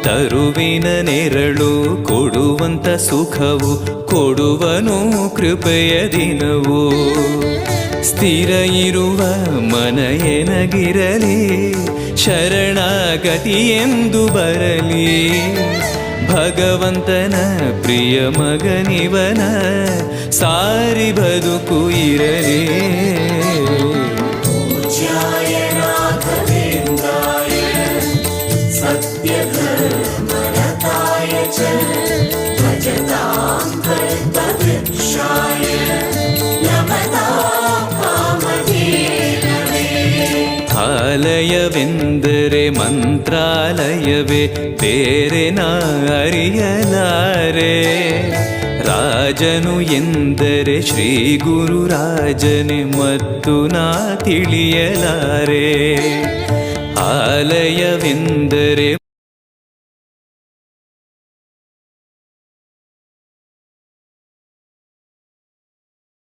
ತರುವಿನ ನೆರಳು ಕೊಡುವಂತ ಸುಖವು ಕೊಡುವನು ಕೃಪೆಯ ದಿನವು. ಸ್ಥಿರ ಇರುವ ಮನ ಎನಗಿರಲಿ ಶರಣಾಗತಿ ಎಂದು ಬರಲಿ. ಭಗವಂತನ ಪ್ರಿಯ ಮಗನಿವನ ಸಾರಿ ಬದುಕು ಇರಲಿ. ಆಲಯವೆಂದರೆ ಮಂತ್ರಾಲಯವೇ ಬೇರೆ ನಾ ಅರಿಯಲಾರೆ. ರಾಜನು ಎಂದರೆ ಶ್ರೀ ಗುರುರಾಜನೇ ಮತ್ತು ನಾ ತಿಳಿಯಲಾರೆ. ಆಲಯವೆಂದರೆ